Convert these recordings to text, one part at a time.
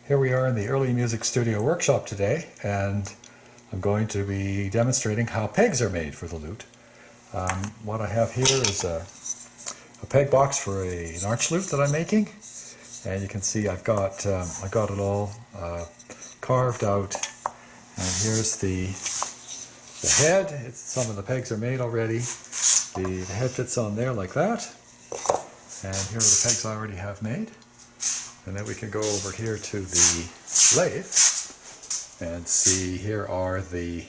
Here we are in the early music studio workshop today, and I'm going to be demonstrating how pegs are made for the lute. What I have here is a peg box for an archlute that I'm making, and you can see I got it all carved out. And here's the head. Some of the pegs are made already. The head fits on there like that, and here are the pegs I already have made. And then we can go over here to the lathe and see here are the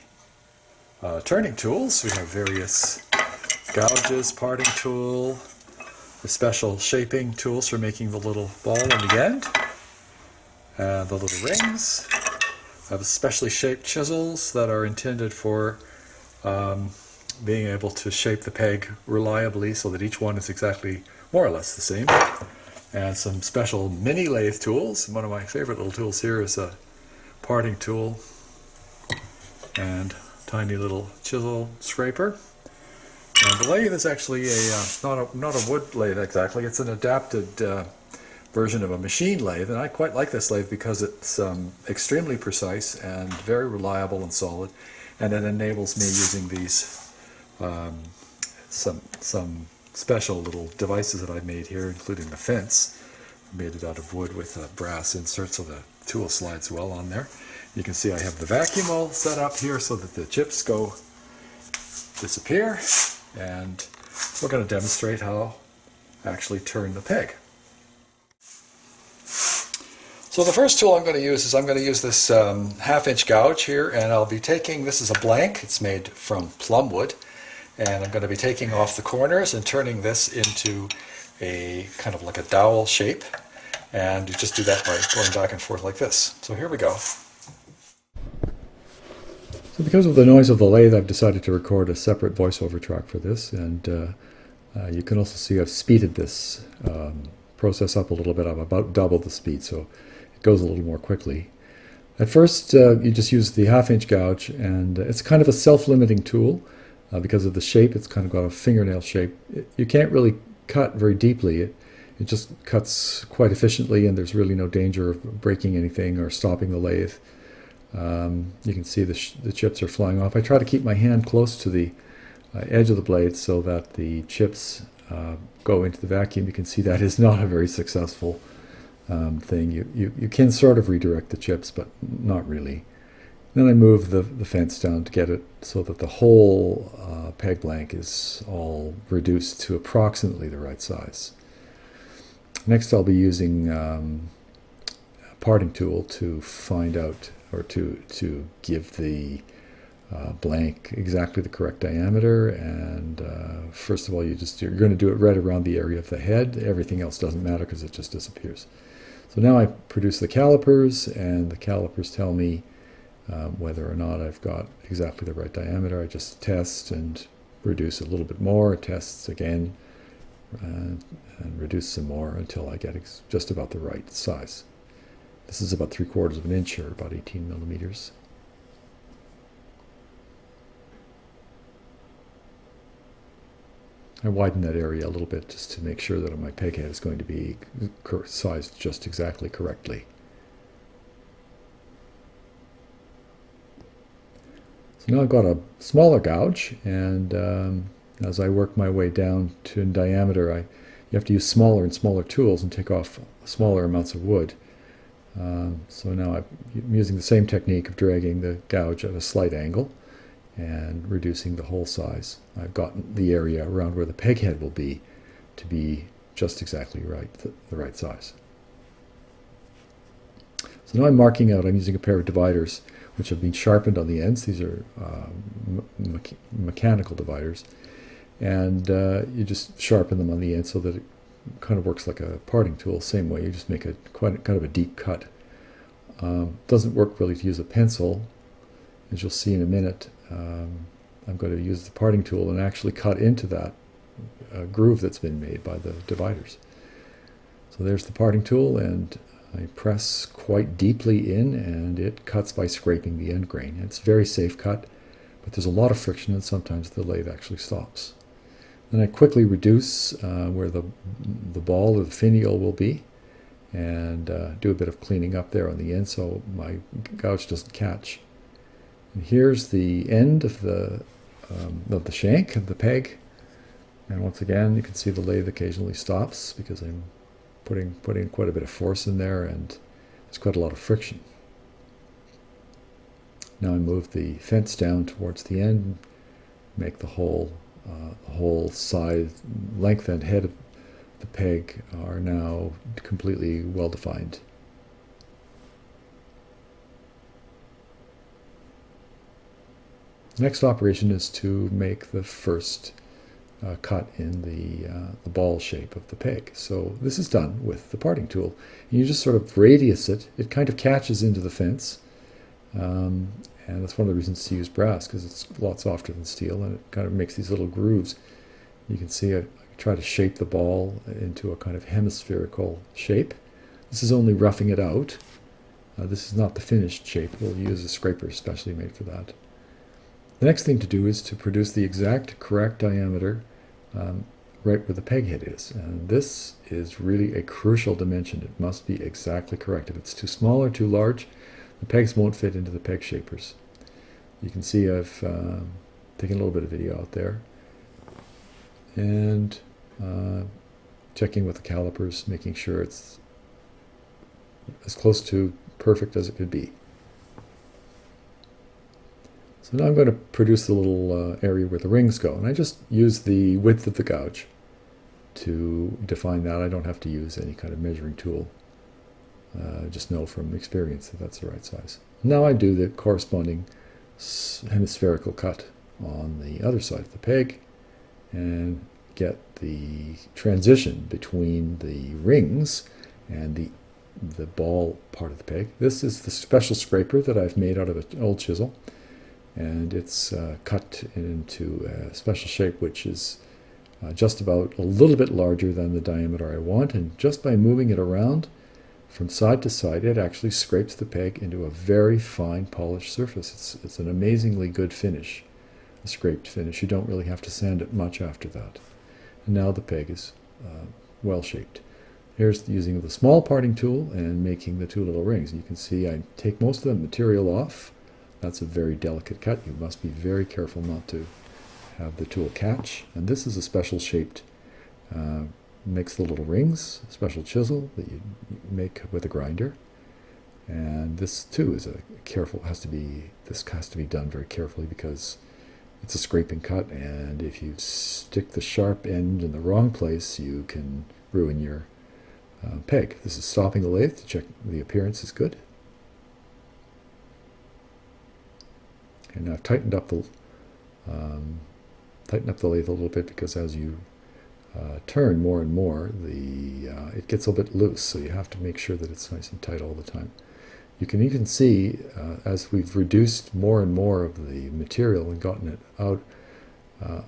turning tools. We have various gouges, parting tool, the special shaping tools for making the little ball in the end, the little rings. I have specially shaped chisels that are intended for being able to shape the peg reliably so that each one is exactly more or less the same. And some special mini lathe tools. One of my favorite little tools here is a parting tool and tiny little chisel scraper. And the lathe is actually not a wood lathe exactly. It's an adapted version of a machine lathe, and I quite like this lathe because it's extremely precise and very reliable and solid, and it enables me using these some special little devices that I've made here, including the fence. I made it out of wood with a brass insert so the tool slides well on there. You can see I have the vacuum all set up here so that the chips disappear, and we're going to demonstrate how to actually turn the peg. So the first tool I'm going to use is this half-inch gouge here, and I'll be taking, this is a blank, it's made from plum wood, and I'm going to be taking off the corners and turning this into a kind of like a dowel shape, and you just do that by going back and forth like this. So here we go. So because of the noise of the lathe, I've decided to record a separate voiceover track for this, and you can also see I've speeded this process up a little bit. I've about doubled the speed, so it goes a little more quickly. At first, you just use the half-inch gouge, and it's kind of a self-limiting tool. Because of the shape, it's kind of got a fingernail shape. You can't really cut very deeply. It just cuts quite efficiently, and there's really no danger of breaking anything or stopping the lathe. You can see the chips are flying off. I try to keep my hand close to the edge of the blade so that the chips go into the vacuum. You can see that is not a very successful thing. You can sort of redirect the chips, but not really. Then I move the fence down to get it so that the whole peg blank is all reduced to approximately the right size. Next I'll be using a parting tool to find out, or to give the blank exactly the correct diameter. And first of all, you're going to do it right around the area of the head. Everything else doesn't matter because it just disappears. So now I produce the calipers, and the calipers tell me whether or not I've got exactly the right diameter. I just test and reduce a little bit more, tests again, and reduce some more until I get just about the right size. This is about 3/4 of an inch, or about 18 millimeters. I widen that area a little bit just to make sure that my peg head is going to be sized just exactly correctly. Now I've got a smaller gouge, and as I work my way down to in diameter, you have to use smaller and smaller tools and take off smaller amounts of wood. So now I'm using the same technique of dragging the gouge at a slight angle and reducing the hole size. I've gotten the area around where the peg head will be to be just exactly right, the right size. So now I'm marking out, I'm using a pair of dividers which have been sharpened on the ends. These are mechanical dividers, and you just sharpen them on the end so that it kind of works like a parting tool. Same way, you just make kind of a deep cut. Doesn't work really to use a pencil, as you'll see in a minute. I'm going to use the parting tool and actually cut into that groove that's been made by the dividers. So there's the parting tool, and I press quite deeply in, and it cuts by scraping the end grain. It's a very safe cut, but there's a lot of friction, and sometimes the lathe actually stops. Then I quickly reduce where the ball or the finial will be, and do a bit of cleaning up there on the end so my gouge doesn't catch. And here's the end of the shank of the peg. And once again, you can see the lathe occasionally stops because I'm putting quite a bit of force in there, and there's quite a lot of friction. Now I move the fence down towards the end, make the whole side, length and head of the peg are now completely well defined. The next operation is to make the first cut in the ball shape of the peg. So this is done with the parting tool. You just sort of radius it. It kind of catches into the fence. And that's one of the reasons to use brass, because it's a lot softer than steel, and it kind of makes these little grooves. You can see I try to shape the ball into a kind of hemispherical shape. This is only roughing it out. This is not the finished shape. We'll use a scraper specially made for that. The next thing to do is to produce the exact correct diameter right where the peg head is. And this is really a crucial dimension. It must be exactly correct. If it's too small or too large, the pegs won't fit into the peg shapers. You can see I've taken a little bit of video out there. And checking with the calipers, making sure it's as close to perfect as it could be. So now I'm going to produce the little area where the rings go. And I just use the width of the gouge to define that. I don't have to use any kind of measuring tool. Just know from experience that that's the right size. Now I do the corresponding hemispherical cut on the other side of the peg and get the transition between the rings and the ball part of the peg. This is the special scraper that I've made out of an old chisel. And it's cut into a special shape which is just about a little bit larger than the diameter I want. And just by moving it around from side to side, it actually scrapes the peg into a very fine polished surface. It's an amazingly good finish, a scraped finish. You don't really have to sand it much after that. And now the peg is well shaped. Here's using the small parting tool and making the two little rings. You can see I take most of the material off. That's a very delicate cut. You must be very careful not to have the tool catch. And this is a special shaped, makes the little rings, a special chisel that you make with a grinder. And this too is this has to be done very carefully because it's a scraping cut, and if you stick the sharp end in the wrong place, you can ruin your peg. This is stopping the lathe to check the appearance is good. And I've tightened up the lathe a little bit because as you turn more and more, it gets a bit loose. So you have to make sure that it's nice and tight all the time. You can even see as we've reduced more and more of the material and gotten it out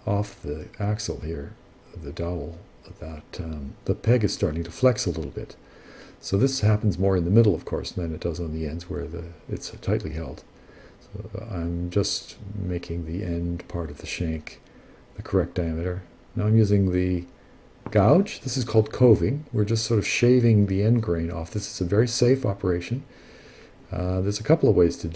off the axle here, the dowel, that the peg is starting to flex a little bit. So this happens more in the middle, of course, than it does on the ends where it's tightly held. So I'm just making the end part of the shank the correct diameter. Now I'm using the gouge. This is called coving. We're just sort of shaving the end grain off. This is a very safe operation. There's a couple of ways to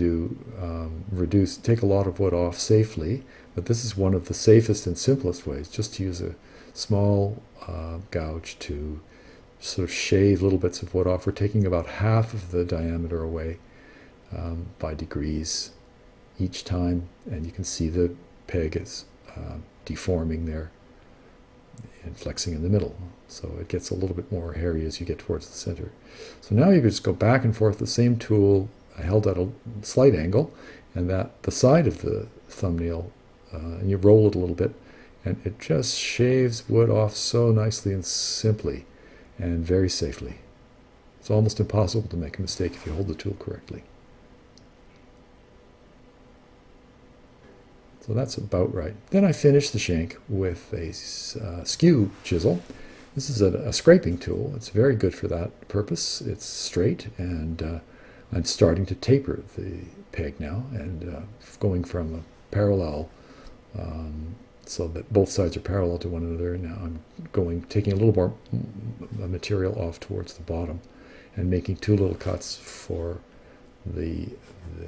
take a lot of wood off safely, but this is one of the safest and simplest ways, just to use a small gouge to sort of shave little bits of wood off. We're taking about half of the diameter away by degrees each time, and you can see the peg is deforming there and flexing in the middle. So it gets a little bit more hairy as you get towards the center. So now you can just go back and forth, the same tool held at a slight angle, and the side of the thumbnail, and you roll it a little bit, and it just shaves wood off so nicely and simply and very safely. It's almost impossible to make a mistake if you hold the tool correctly. So that's about right. Then I finish the shank with a skew chisel. This is a scraping tool. It's very good for that purpose. It's straight, and I'm starting to taper the peg now, and going from a parallel, so that both sides are parallel to one another. Now I'm taking a little more material off towards the bottom and making two little cuts for the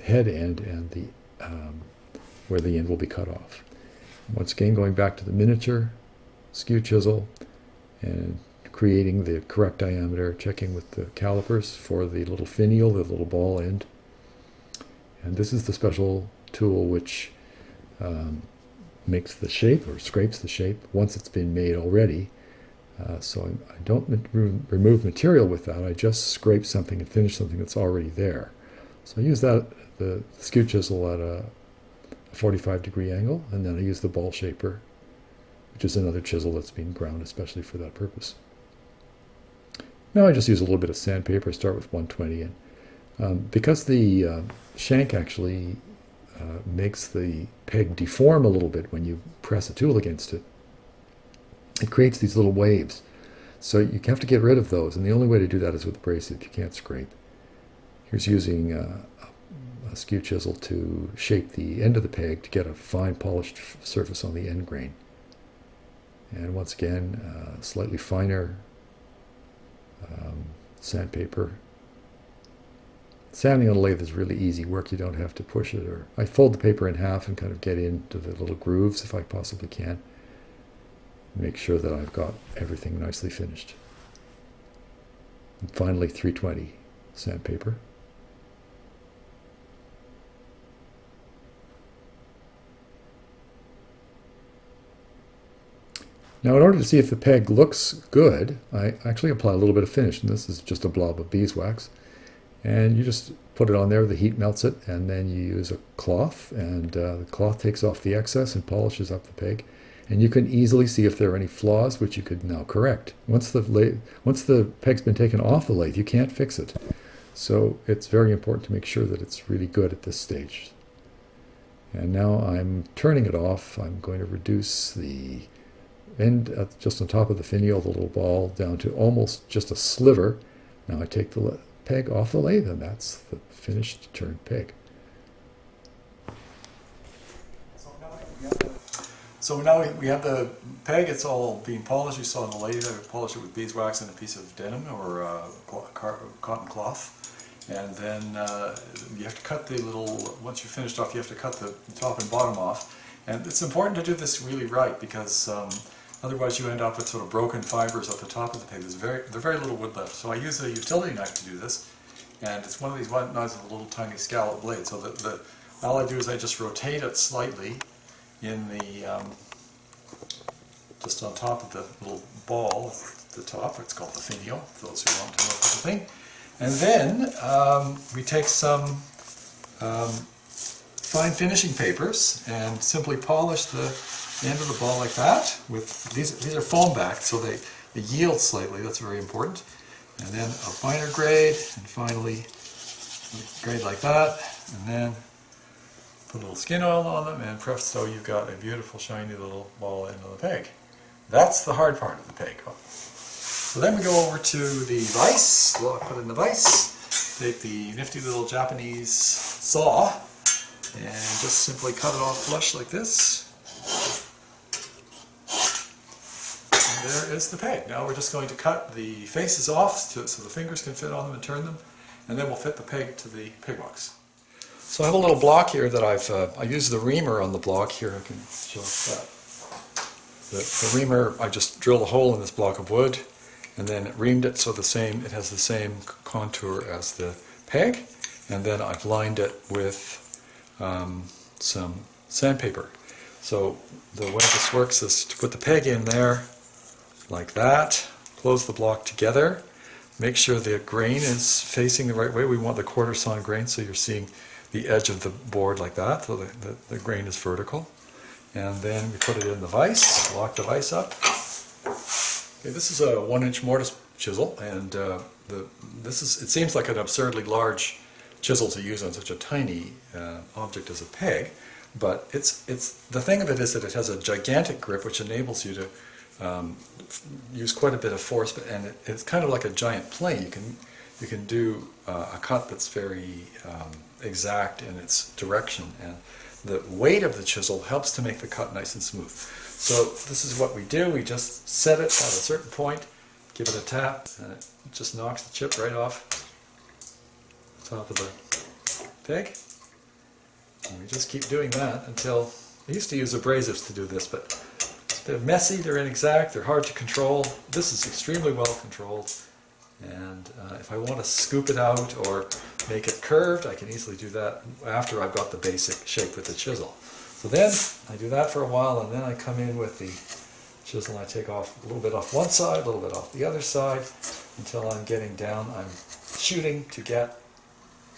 head end and the where the end will be cut off. Once again, going back to the miniature skew chisel and creating the correct diameter, checking with the calipers for the little finial, the little ball end. And this is the special tool which makes the shape or scrapes the shape once it's been made already. So I don't remove material with that, I just scrape something and finish something that's already there. So I use that, the skew chisel at a 45-degree angle, and then I use the ball shaper, which is another chisel that's been ground especially for that purpose. Now I just use a little bit of sandpaper, start with 120, and because the shank actually makes the peg deform a little bit when you press a tool against it, it creates these little waves. So you have to get rid of those, and the only way to do that is with abrasive. You can't scrape. Here's using a skew chisel to shape the end of the peg to get a fine polished surface on the end grain. And once again, slightly finer sandpaper. Sanding on a lathe is really easy work. You don't have to push it. Or I fold the paper in half and kind of get into the little grooves if I possibly can. Make sure that I've got everything nicely finished. And finally, 320 sandpaper. Now, in order to see if the peg looks good, I actually apply a little bit of finish, and this is just a blob of beeswax. And you just put it on there, the heat melts it, and then you use a cloth, and the cloth takes off the excess and polishes up the peg. And you can easily see if there are any flaws, which you could now correct. Once the peg's been taken off the lathe, you can't fix it. So it's very important to make sure that it's really good at this stage. And now I'm turning it off. I'm going to reduce the end just on top of the finial, the little ball, down to almost just a sliver. Now I take the peg off the lathe, and that's the finished turned peg. So now we have the peg, it's all being polished. You saw in the lathe, I polished it with beeswax and a piece of denim or cotton cloth. And then you have to cut the little, once you're finished off, you have to cut the top and bottom off. And it's important to do this really right, because otherwise you end up with sort of broken fibers at the top of the peg. There's very little wood left. So I use a utility knife to do this. And it's one of these knives with a little tiny scallop blade. So that all I do is I just rotate it slightly in the just on top of the little ball at the top. It's called the finial, for those who want to know the thing. And then we take some fine finishing papers and simply polish the end of the ball like that. With these are foam backed, so they yield slightly. That's very important. And then a finer grade, and finally a grade like that, and then put a little skin oil on them, and presto, you've got a beautiful shiny little ball end of the peg. That's the hard part of the peg. So then we go over to the vise. Well, I put in the vise, take the nifty little Japanese saw, and just simply cut it off flush like this. And there is the peg. Now we're just going to cut the faces off so the fingers can fit on them and turn them, and then we'll fit the peg to the peg box. So I have a little block here that I used the reamer on the block here. I can show that. The reamer, I just drilled a hole in this block of wood and then reamed it so it has the same contour as the peg, and then I've lined it with some sandpaper. So the way this works is to put the peg in there like that, close the block together, make sure the grain is facing the right way. We want the quarter sawn grain, so you're seeing the edge of the board like that, so the grain is vertical. And then we put it in the vise, lock the vise up. Okay, this is a 1-inch mortise chisel, and it seems like an absurdly large chisel to use on such a tiny object as a peg, but the thing of it is that it has a gigantic grip which enables you to use quite a bit of force, and it's kind of like a giant plane. You can do a cut that's very exact in its direction, and the weight of the chisel helps to make the cut nice and smooth. So this is what we do. We just set it at a certain point, give it a tap, and it just knocks the chip right off. top of the peg. And we just keep doing that until, I used to use abrasives to do this, but they're messy, they're inexact, they're hard to control. This is extremely well controlled. And if I want to scoop it out or make it curved, I can easily do that after I've got the basic shape with the chisel. So then I do that for a while, and then I come in with the chisel and I take off a little bit off one side, a little bit off the other side, until I'm getting down. I'm shooting to get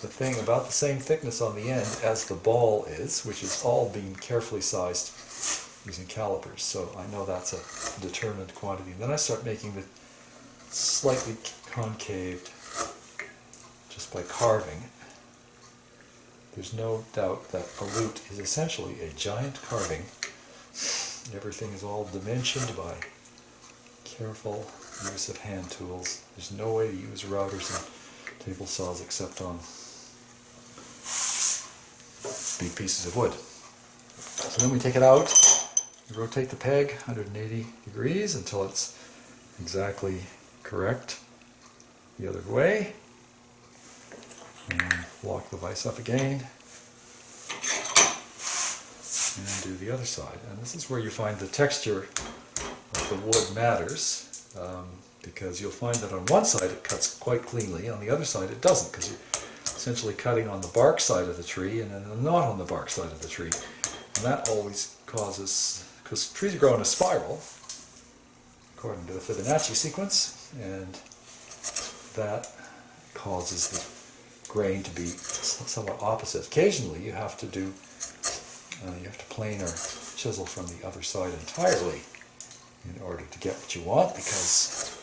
the thing about the same thickness on the end as the ball is, which is all being carefully sized using calipers. So I know that's a determined quantity. And then I start making the slightly concaved just by carving. There's no doubt that a lute is essentially a giant carving. Everything is all dimensioned by careful use of hand tools. There's no way to use routers and table saws except on big pieces of wood. So then we take it out, we rotate the peg 180 degrees until it's exactly correct the other way, and lock the vise up again and do the other side. And this is where you find the texture of the wood matters, because you'll find that on one side it cuts quite cleanly, on the other side it doesn't, because you're essentially cutting on the bark side of the tree and then not on the bark side of the tree. And that always causes, because trees grow in a spiral according to the Fibonacci sequence, and that causes the grain to be somewhat opposite. Occasionally you have to plane or chisel from the other side entirely in order to get what you want, because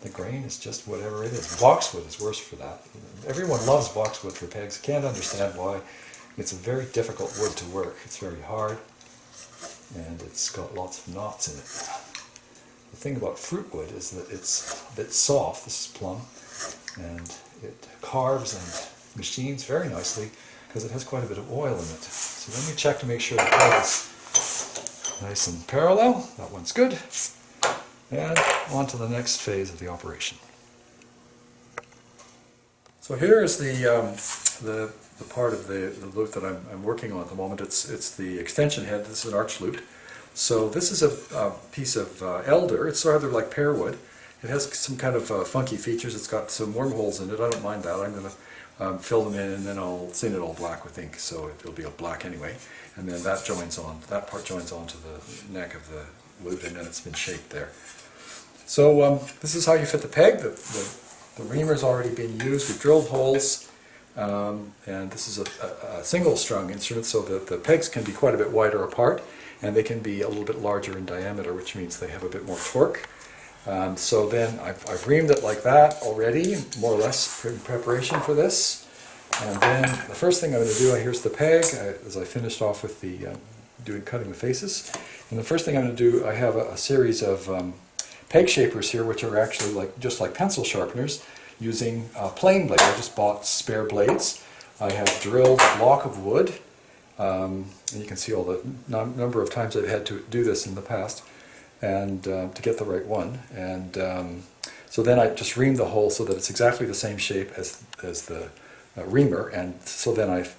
the grain is just whatever it is. Boxwood is worse for that. Everyone loves boxwood for pegs. Can't understand why. It's a very difficult wood to work. It's very hard, and it's got lots of knots in it. The thing about fruitwood is that it's a bit soft. This is plum, and it carves and machines very nicely because it has quite a bit of oil in it. So then we check to make sure the peg is nice and parallel. That one's good. And on to the next phase of the operation. So here is the part of the lute that I'm working on at the moment. It's the extension head. This is an archlute. So this is a piece of elder. It's rather like pearwood. It has some kind of funky features. It's got some wormholes in it. I don't mind that. I'm going to fill them in, and then I'll stain it all black with ink, so it'll be all black anyway. And then that part joins onto the neck of the lute, and then it's been shaped there. So this is how you fit the peg. The reamer's already been used. We've drilled holes, and this is a single strung instrument, so that the pegs can be quite a bit wider apart, and they can be a little bit larger in diameter, which means they have a bit more torque. So then I've reamed it like that already, more or less in preparation for this. And then the first thing I'm going to do, here's the peg, as I finished off with the cutting the faces. And the first thing I'm going to do, I have a series of peg shapers here, which are actually just like pencil sharpeners, using plain blade. I just bought spare blades. I have drilled a block of wood, and you can see all the number of times I've had to do this in the past, and to get the right one. And so then I just reamed the hole so that it's exactly the same shape as the reamer, and so then I've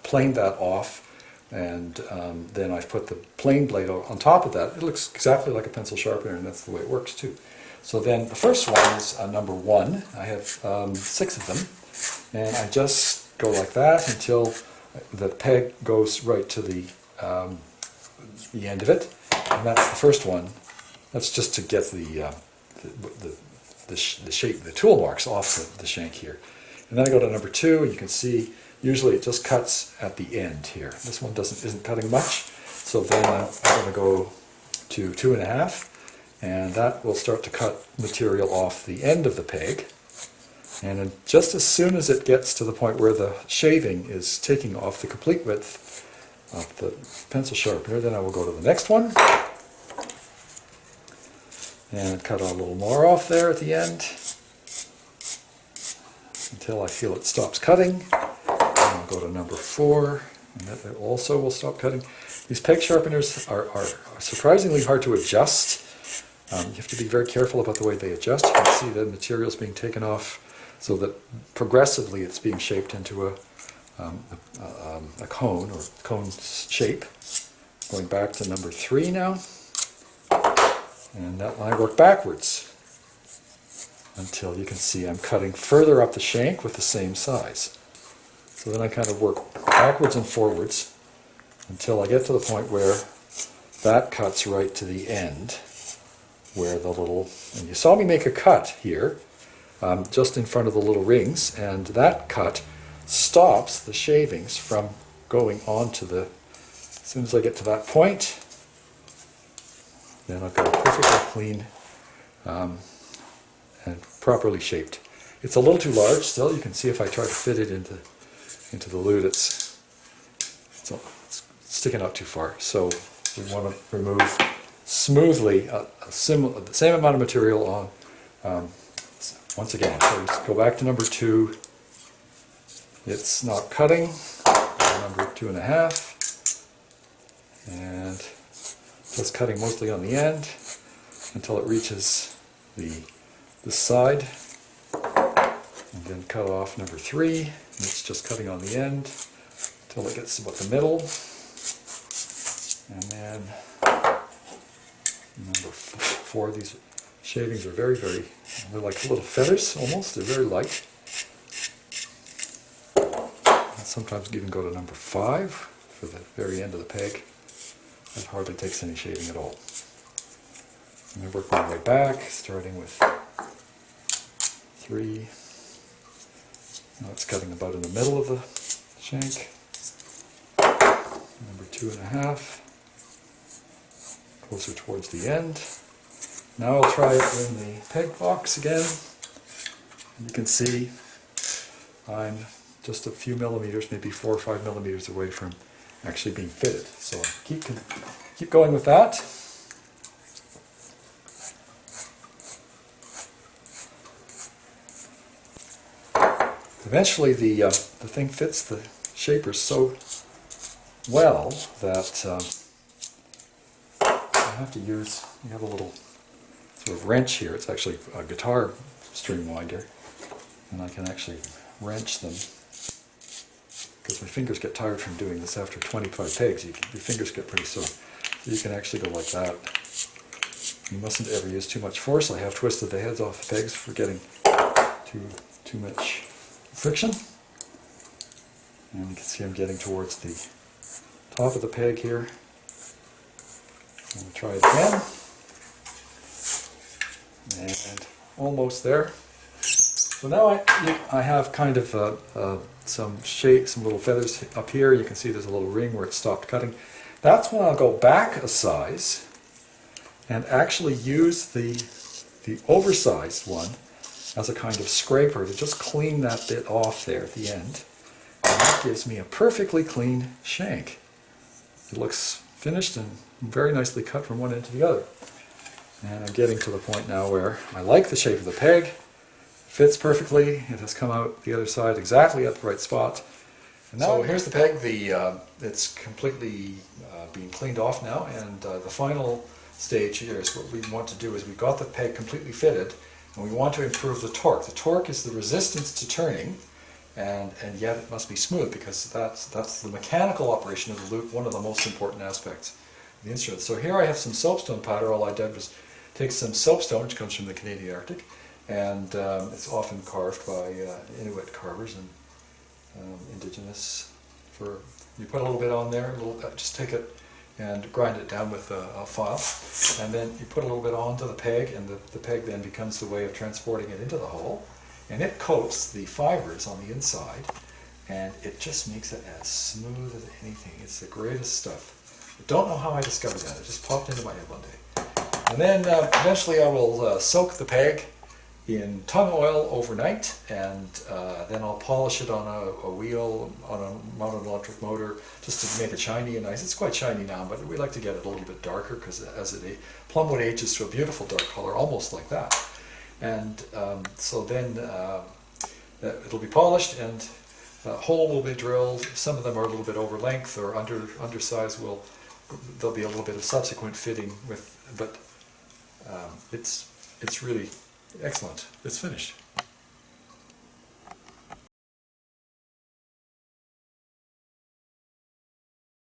planed that off, and then I've put the plain blade on top of that. It looks exactly like a pencil sharpener, and that's the way it works too. So then the first one is number 1. I have 6 of them, and I just go like that until the peg goes right to the end of it, and that's the first one. That's just to get the shape, the tool marks off the shank here. And then I go to number 2, and you can see usually it just cuts at the end here. This one isn't cutting much, so then I'm going to go to 2.5, and that will start to cut material off the end of the peg. And then just as soon as it gets to the point where the shaving is taking off the complete width of the pencil sharpener, then I will go to the next one and cut a little more off there at the end until I feel it stops cutting. And I'll go to number 4, and that also will stop cutting. These peg sharpeners are surprisingly hard to adjust. You have to be very careful about the way they adjust. You can see the materials being taken off so that progressively it's being shaped into a cone or cone shape. Going back to number 3 now, and that I work backwards until you can see I'm cutting further up the shank with the same size. So then I kind of work backwards and forwards until I get to the point where that cuts right to the end, where the little, and you saw me make a cut here, just in front of the little rings, and that cut stops the shavings from going onto the, as soon as I get to that point, then I've got a perfectly clean and properly shaped. It's a little too large still. You can see if I try to fit it into the lute, it's sticking out too far. So we want to remove smoothly the same amount of material on, once again, so just go back to number 2. It's not cutting, number 2.5, and just cutting mostly on the end until it reaches the side, and then cut off number 3, and it's just cutting on the end until it gets to about the middle, and then number 4, these shavings are very, they're like little feathers almost, they're very light. And sometimes even go to number 5 for the very end of the peg. That hardly takes any shaving at all. And I work my way back, starting with 3. Now it's cutting about in the middle of the shank. Number 2.5. Closer towards the end. Now I'll try it in the peg box again. And you can see I'm just a few millimeters, maybe 4 or 5 millimeters away from actually being fitted. So keep going with that. Eventually the thing fits the shaper so well that I have to use, you have a little sort of wrench here. It's actually a guitar string winder, and I can actually wrench them because my fingers get tired from doing this. After 25 pegs, your fingers get pretty sore. So you can actually go like that. You mustn't ever use too much force. I have twisted the heads off the pegs for getting too much friction. And you can see I'm getting towards the top of the peg here. I'm going to try it again. And almost there. So now I have kind of some little feathers up here. You can see there's a little ring where it stopped cutting. That's when I'll go back a size and actually use the oversized one as a kind of scraper to just clean that bit off there at the end. And that gives me a perfectly clean shank. It looks finished and very nicely cut from one end to the other. And I'm getting to the point now where I like the shape of the peg. Fits perfectly. It has come out the other side exactly at the right spot. And now, so here's the peg. It's completely being cleaned off now, and the final stage here is what we want to do is we've got the peg completely fitted, and we want to improve the torque. The torque is the resistance to turning, and yet it must be smooth, because that's the mechanical operation of the lute, one of the most important aspects of the instrument. So here I have some soapstone powder. All I did was take some soapstone, which comes from the Canadian Arctic, and it's often carved by Inuit carvers and indigenous. You put a little bit on there, just take it and grind it down with a file, and then you put a little bit onto the peg, and the peg then becomes the way of transporting it into the hole, and it coats the fibers on the inside, and it just makes it as smooth as anything. It's the greatest stuff. I don't know how I discovered that. It just popped into my head one day. And then eventually I will soak the peg in tung oil overnight, and then I'll polish it on a wheel on a mounted electric motor just to make it shiny and nice. It's quite shiny now, but we like to get it a little bit darker, because plumwood ages to a beautiful dark color, almost like that. And so then it'll be polished, and a hole will be drilled. Some of them are a little bit over length or undersized. There'll be a little bit of subsequent fitting with, but it's really excellent. It's finished.